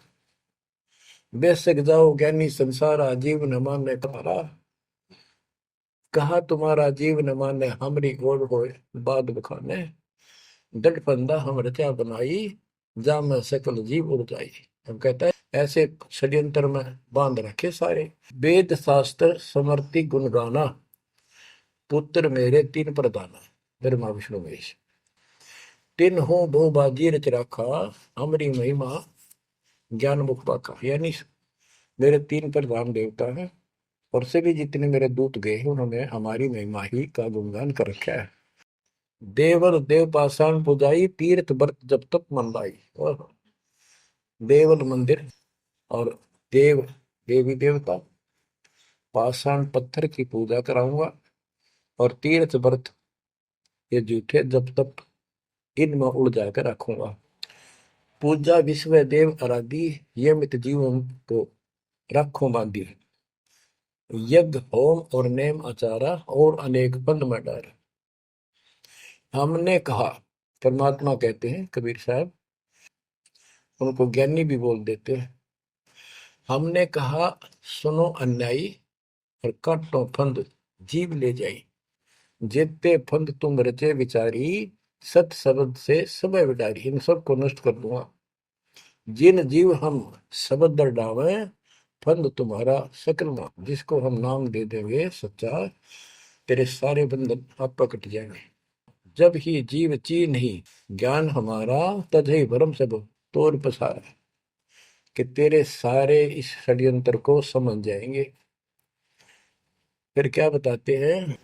बेशक जाओ ज्ञानी संसार, जीव न माने तुम्हारा। कहा तुम्हारा जीव न माने, हमरी गोड़ हो बाद बखाने। दट फंदा हम रचा बनाई, जा में सकल जीव उड़ जाई। हम कहता है ऐसे षड्यंत्र में बांध रखे सारे। वेद शास्त्र समर्ति गुण गाना, पुत्र मेरे तीन प्रधाना। ब्रह्मा विष्णु महेश तीन हो बहु बाजी रच रखा, हमारी महिमा ज्ञान मुख पाखा। यानी मेरे तीन प्रधान देवता हैं और सभी जितने मेरे दूत गए हैं उन्होंने हमारी महिमा ही का गुणगान कर रखा है। देवल देव पाषाण पुजाई, तीर्थ व्रत जब तक मन लाई। और देवल मंदिर और देव देवी देवता, पाषाण पत्थर की पूजा कराऊंगा और तीर्थ व्रत ये जूठे जब तक इनमें उड़ जाकर रखूंगा। पूजा विश्व देव आराधी, ये मित जीवन को रखो बांधी। यज्ञ होम और नेम आचारा, और अनेक बंद में डार। हमने कहा, परमात्मा कहते हैं कबीर साहब, उनको ज्ञानी भी बोल देते हैं। हमने कहा सुनो अन्यायी, और काटो फंद जीव ले जाई। जेते फंद तुम रचे विचारी, सत शब्द से सब विडारी। इन सबको नष्ट कर दूंगा। जिन जीव हम शब्द डावे, फंद तुम्हारा सकल ना। जिसको हम नाम दे देंगे सच्चा, तेरे सारे बंधन आप कट जाएंगे। जब ही जीव चीन ही ज्ञान हमारा, तजहि भरम सब तोर पसार। कि तेरे सारे इस षड्यंत्र को समझ जाएंगे। फिर क्या बताते हैं,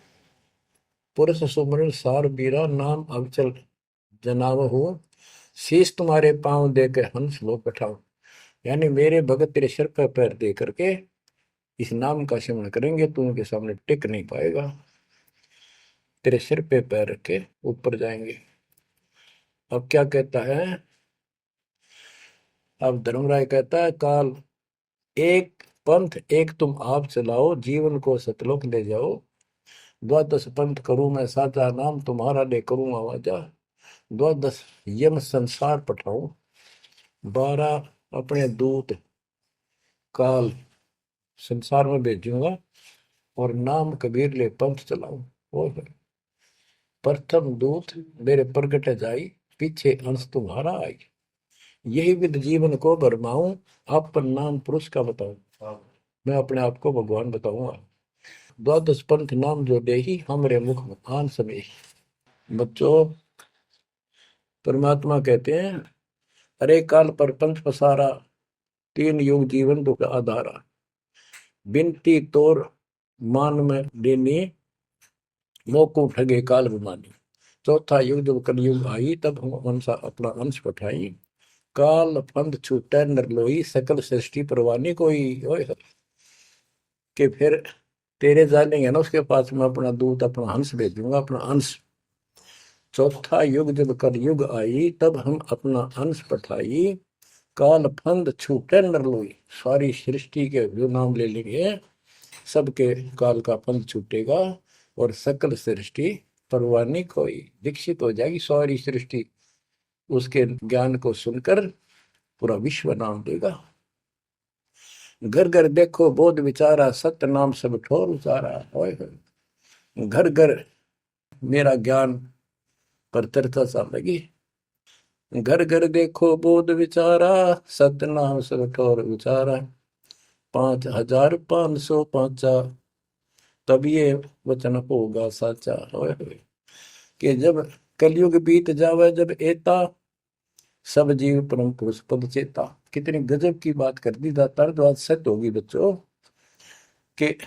पुरुष सुमरण सार बीरा, नाम अवचल जनाव हो। शीश तुम्हारे पांव दे के हंस लो पठाओ। यानी मेरे भगत तेरे सिर पर पैर दे करके इस नाम का सिमरण करेंगे, तू उनके सामने टिक नहीं पाएगा। तेरे सिर पे पैर रख के ऊपर जाएंगे। अब क्या कहता है, अब धर्मराय कहता है काल एक पंथ एक तुम आप चलाओ, जीवन को सतलोक ले जाओ। द्वादश पंथ करूं मैं साचा, नाम तुम्हारा ले करूं आवाजा। द्वादश यम संसार पठाऊं, 12 अपने दूत काल संसार में भेजूंगा, और नाम कबीर ले पंथ चलाऊं। और प्रथम दूत मेरे प्रगट जाई, पीछे अंश तुम्हारा आई। यही विद जीवन को भरमाऊं, अपन नाम पुरुष का बताऊं। मैं अपने आप को भगवान बताऊंगा। द्वादश पंथ नाम जो दे ही, हमरे मुख आन समय। बच्चों परमात्मा कहते हैं अरे काल पर पंथ पसारा, तीन युग जीवन दुख आधारा। बिनती तोर मान में देनी, मोकू ठगे काल गुमानी। चौथा युग जब कलयुग आई, तब हम अंश अपना अंश पठाई। काल फंद छूटे नरलोई, सकल सृष्टि परवानी कोई। ओए कि फिर तेरे जानेंगे ना उसके पास में अपना दूत अपना हंस भेजूंगा, अपना अंश। चौथा युग जब कलयुग आई, तब हम अपना अंश पठाई। काल फंद छूटे नरलोई, सारी सृष्टि के जो नाम ले लेंगे सबके काल का फंद छूटेगा, और सकल सृष्टि परवानी कोई दीक्षित हो जाएगी। सारी सृष्टि उसके ज्ञान को सुनकर पूरा विश्व नाम देगा। घर घर देखो बोध विचारा, सत्य नाम सब ठोर उचारा। होय होय। घर घर मेरा ज्ञान पर चर्चा चल लगी। घर घर देखो बोध विचारा, सत्य नाम सब ठोर उचारा। 5505 तब ये वचन होगा साचा। होय होय। कि जब कलयुग बीत जावे, जब एता सब जीव परम पुरुष पद चेता। कितनी गजब की बात कर दी दातार, तो आज सत्य होगी बच्चों। कि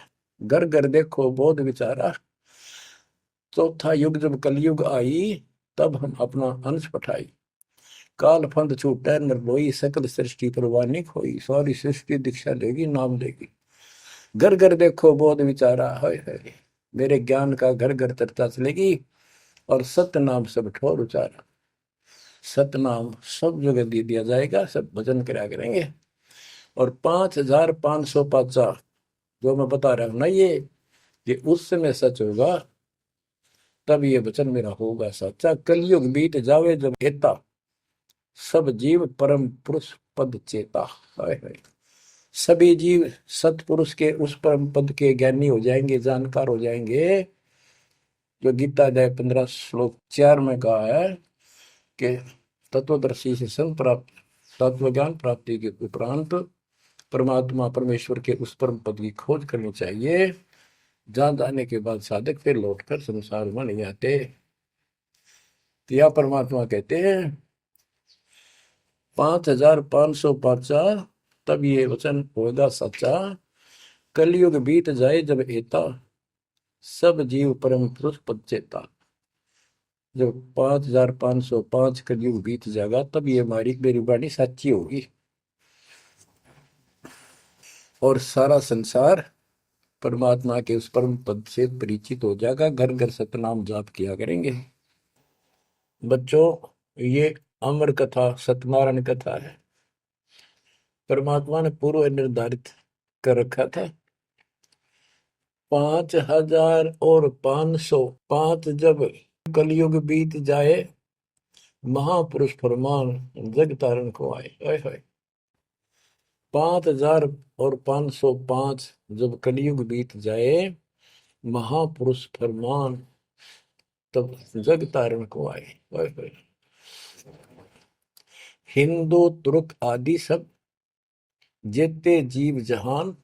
घर घर देखो बोध विचारा, चौथा युग जब कलयुग आई, तब हम अपना अंश पठाई। काल फंद छूटे निर्लोई, सकल सृष्टि परवानी खोई। सारी सृष्टि दीक्षा लेगी, नाम लेगी। घर घर देखो बोध विचारा। है मेरे ज्ञान का घर घर चर्चा चलेगी। और सत्य नाम सब ठोर उचारा। सतनाम सब जगह दे दिया जाएगा, सब भजन करा करेंगे। और 5505 जो मैं बता रहा हूं ना, ये उस समय सच होगा, तब ये वचन मेरा होगा सच्चा। कलयुग बीत जावे जब एता, सब जीव परम पुरुष पद चेता। हाय हाय। सभी जीव सतपुरुष के उस परम पद के ज्ञानी हो जाएंगे, जानकार हो जाएंगे। जो गीता अध्याय 15 श्लोक 4 में कहा है कि तत्वदर्शी से संप्राप्त, तत्व ज्ञान प्राप्ति के उपरांत परमात्मा परमेश्वर के उस परम पद की खोज करनी चाहिए। जहां जाने के बाद साधक फिर लौटकर संसार में नहीं आते। तो यह परमात्मा कहते हैं 5505 तब ये वचन होगा सच्चा। कलयुग बीत जाए जब एता, सब जीव परम पुरुष पद चेता। जब 5505 कलयुग बीत जाएगा, तब ये हमारी मेरी वाणी सच्ची होगी और सारा संसार परमात्मा के उस परम पद से परिचित हो जाएगा। घर घर सतनाम जाप किया करेंगे। बच्चों, ये अमर कथा सत्यनारायण कथा है। परमात्मा ने पूर्व निर्धारित कर रखा था 5505 जब कलयुग बीत जाए, महापुरुष फरमान जग तारण को आए। 5505 जब कलयुग बीत जाए, महापुरुष फरमान तब जग तारण को आए। हिंदू तुर्क आदि सब जेते जीव जहान,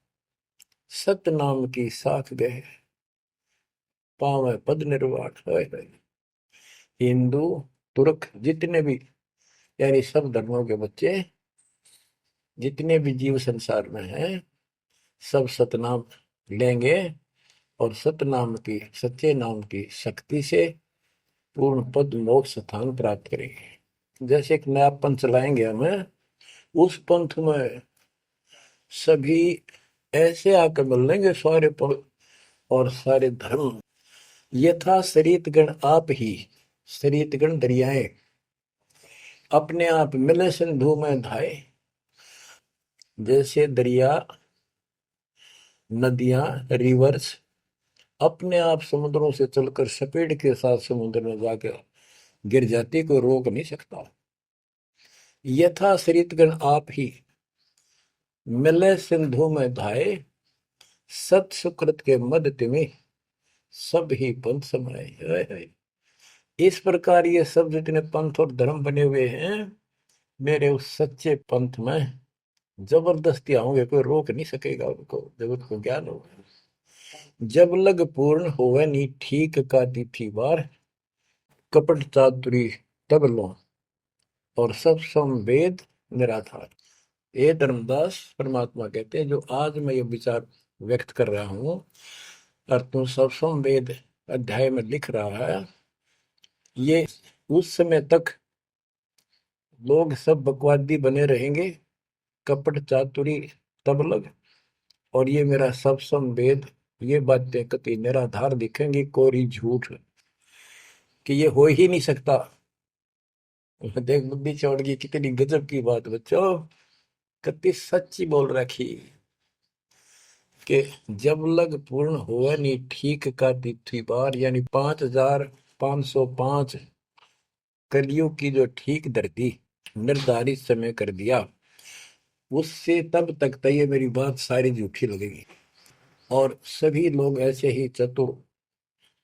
सत नाम की साख गए, पावे पद निर्वाण। हिंदू तुर्क जितने भी, यानी सब धर्मों के बच्चे, जितने भी जीव संसार में हैं, सब सतनाम लेंगे और सतनाम की, सच्चे नाम की शक्ति से पूर्ण पद मोक्ष स्थान प्राप्त करेंगे। जैसे एक नया पंथ चलाएंगे हमें, उस पंथ में सभी ऐसे आकर मिल लेंगे सारे पद और सारे धर्म। यथा शरीत गण आप ही, शरीत गण दरियाएं अपने आप मिले सिंधु में धाए। जैसे दरिया, नदियां, रिवर्स अपने आप समुद्रों से चलकर सपेट के साथ समुद्र में जाकर गिर जाती, को रोक नहीं सकता। यथा शरीतगण आप ही मिले सिंधु में धाए, सत सुकृत के मद तिमि सब ही पंथ समाये। इस प्रकार ये सब जितने पंथ और धर्म बने हुए हैं, मेरे उस सच्चे पंथ में जबरदस्ती आऊंगे, कोई रोक नहीं सकेगा उनको, जगत को ज्ञान होगा। जब लग पूर्ण होवे नी ठीक का तिथि बार, कपट चातुरी तब लो और सब संवेद निराधार। ये धर्मदास परमात्मा कहते हैं, जो आज मैं ये विचार व्यक्त कर रहा हूं और तुम सब संवेद अध्याय में लिख रहा है, ये उस समय तक लोग सब बकवादी बने रहेंगे, कपट चातुरी तब लग, और ये मेरा सब संवेद, ये बातें कति निराधार दिखेंगी, कोरी झूठ, कि ये हो ही नहीं सकता। देख बुद्धि चौड़ की कितनी गजब की बात बच्चों, कति सच्ची बोल रखी। कि जब लग पूर्ण हुआ नहीं ठीक का तिथि बार, यानी 5505 कलियुग की जो ठीक धरती निर्धारित समय कर दिया, उससे तब तक तो ये मेरी बात सारी झूठी लगेगी, और सभी लोग ऐसे ही चतुर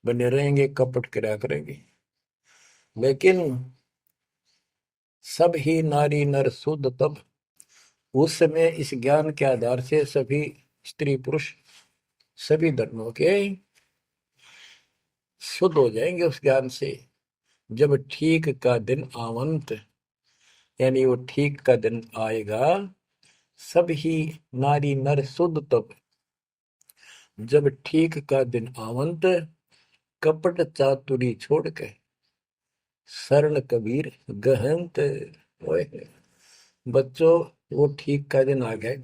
बने रहेंगे, कपट करा करेंगे। लेकिन सब ही नारी नर शुद्ध तब, उस समय इस ज्ञान के आधार से सभी स्त्री पुरुष सभी धर्मों के शुद्ध हो जाएंगे उस ज्ञान से। जब ठीक का दिन आवंत, यानी वो ठीक का दिन आएगा, सब ही नारी नर शुद्ध तब, जब ठीक का दिन आवंत, कपट चातुरी छोड़ के शरण कबीर गहंत। ओए बच्चों, वो ठीक का दिन आ गया,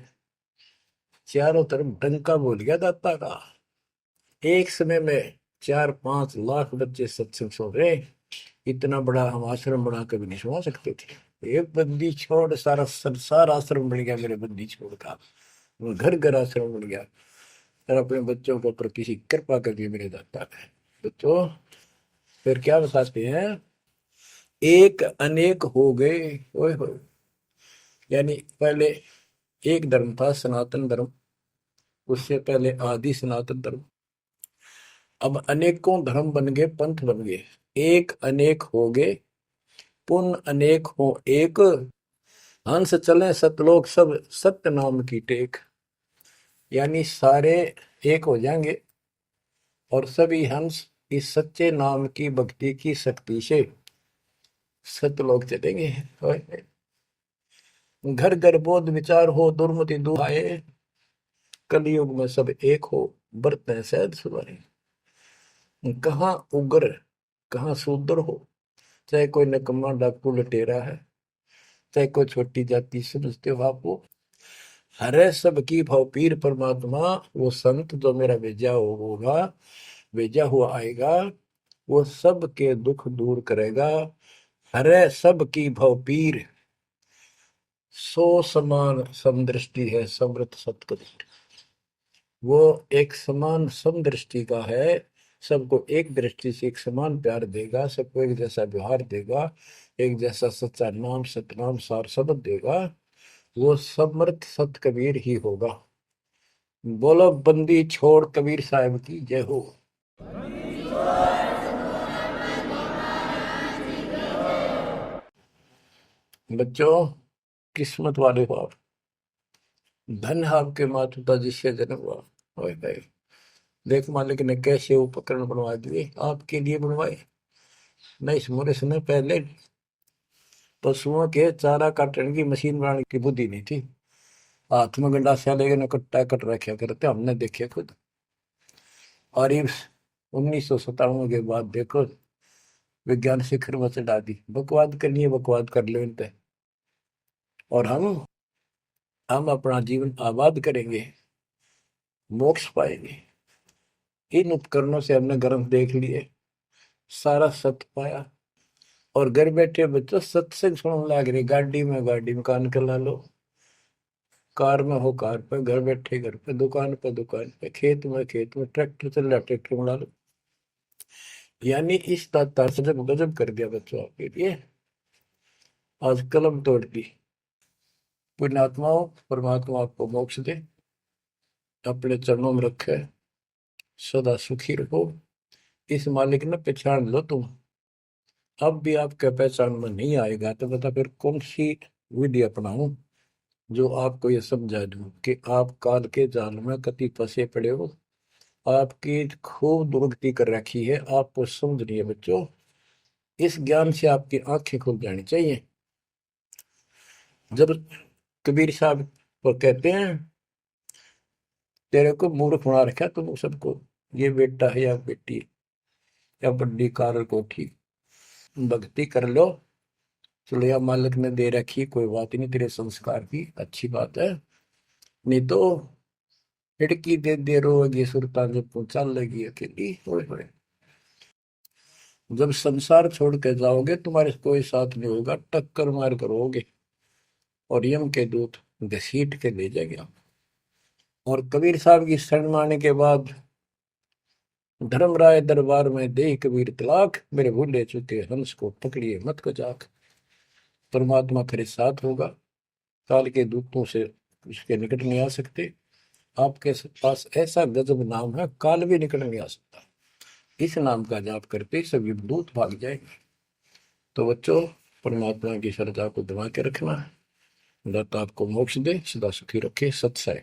चारों तरफ डंका बोल गया दाता का। एक समय में 4-5 लाख बच्चे सत्संग सुन रहे। इतना बड़ा हम आश्रम बना कभी नहीं सुना सकते थे। एक बंदी छोड़ सारा संसार आश्रम बन गया मेरे बंदी छोड़ का, घर घर आश्रम बन गया। और अपने बच्चों के ऊपर किसी कृपा कर दी मेरे दाता ने। बच्चों फिर क्या बताते हैं, एक अनेक हो गए। ओए होए, यानी पहले एक धर्म था सनातन धर्म, उससे पहले आदि सनातन धर्म, अब अनेकों धर्म बन गए, पंथ बन गए। एक अनेक हो गए, पुन अनेक हो एक, हंस चले सतलोक सब सत्य नाम की टेक। यानी सारे एक हो जाएंगे और सभी हंस इस सच्चे नाम की भक्ति की शक्ति से सतलोक चलेंगे। घर घर बोध विचार हो, दुर्मति दुहाए, कलयुग में सब एक हो, बरतें सहज सुनाए। कहाँ उग्र कहाँ शूद्र हो, चाहे कोई नकम्मा डाकू लटेरा है, चाहे कोई छोटी जाति समझते हो आप, वो हरे सबकी भाव पीर परमात्मा, वो संत जो मेरा भेजा होगा, भेजा हुआ आएगा, वो सबके दुख दूर करेगा। हरे सबकी भाव पीर, सो समान समदृष्टि है समृत सतकदृष्टि। वो एक समान समदृष्टि का है, सबको एक दृष्टि से एक समान प्यार देगा, सबको एक जैसा व्यवहार देगा, एक जैसा सच्चा नाम सतनाम सार शब्द देगा। वो समर्थ सत कबीर ही होगा। बोलो बंदी छोड़ कबीर साहब की जय हो। बच्चों, किस्मत वाले हो आप, धन है आपके माता पिता जिससे जन्म हुआ। ओए भाई, देख मालिक ने कैसे उपकरण बनवा दिए, आपके लिए बनवाए। नहीं, इस मुरे समय पहले पशुओं के चारा काटने की मशीन बनाने की बुद्धि नहीं थी। हाथ में गंडासा लेके न कट्टा कट रखा करते, हमने देखे खुद। और ये 1997 के बाद देखो विज्ञान शिखर में चढ़ा दी। बकवाद करनी है, बकवाद कर लो इन पे, और हम अपना जीवन आबाद करेंगे, मोक्ष पाएंगे। इन उपकरणों से हमने ग्रंथ देख लिए, सारा सत्य पाया, और घर बैठे बच्चों सत्संग सुनने लग रहे। गाड़ी में कान कर ला लो, कार में हो कार पे, घर बैठे घर पे, दुकान पे दुकान पे, खेत में, ट्रैक्टर चल रहा ट्रैक्टर में ला लो। यानी इस तात्पर्य से जब गजब कर दिया बच्चों आपके लिए, आज कलम तोड़ दी। पुण्यात्माओं, परमात्मा आपको मोक्ष दे, अपने चरणों में रखे, सदा सुखी रहो। इस मालिक ने पहचान लो तुम। अब भी आपके पहचान में नहीं आएगा तो बता फिर कौन सी विधि अपनाऊं जो आपको ये समझा दूं कि आप काल के जाल में कति फंसे पड़े हो। आपकी खूब दुर्गति कर रखी है, आपको समझ नहीं है बच्चों। इस ज्ञान से आपकी आंखें खुल जानी चाहिए। जब कबीर साहब को कहते हैं, तेरे को मूर्ख बना रखा तुम सबको, ये बेटा है या बेटी है, या बड्डी कार कोठी, भक्ति कर लो, चलो या मालिक ने दे रखी, कोई बात नहीं, तेरे संस्कार की अच्छी बात है। नहीं तो खिड़की दे दे रोगी सुरता जब पहुंचा लगी अकेली। होए होए, जब संसार छोड़ के जाओगे तुम्हारे कोई साथ नहीं होगा, टक्कर मार करोगे और यम के दूत घसीट के ले जाएंगे आप। और कबीर साहब की शरण मारने के बाद धर्मराय दरबार में दे कबीर तलाक, मेरे भूले चुके हंस को पकड़िए मत को जाक। परमात्मा तेरे साथ होगा, काल के दूतों से उसके निकट नहीं आ सकते। आपके पास ऐसा गजब नाम है, काल भी निकट नहीं आ सकता। इस नाम का जाप करते सभी दूत भाग जाएंगे। तो बच्चों, परमात्मा की श्रद्धा को दबा के रखना। दाता आपको मोक्ष दे, सदा सुखी रखे। सत्संग।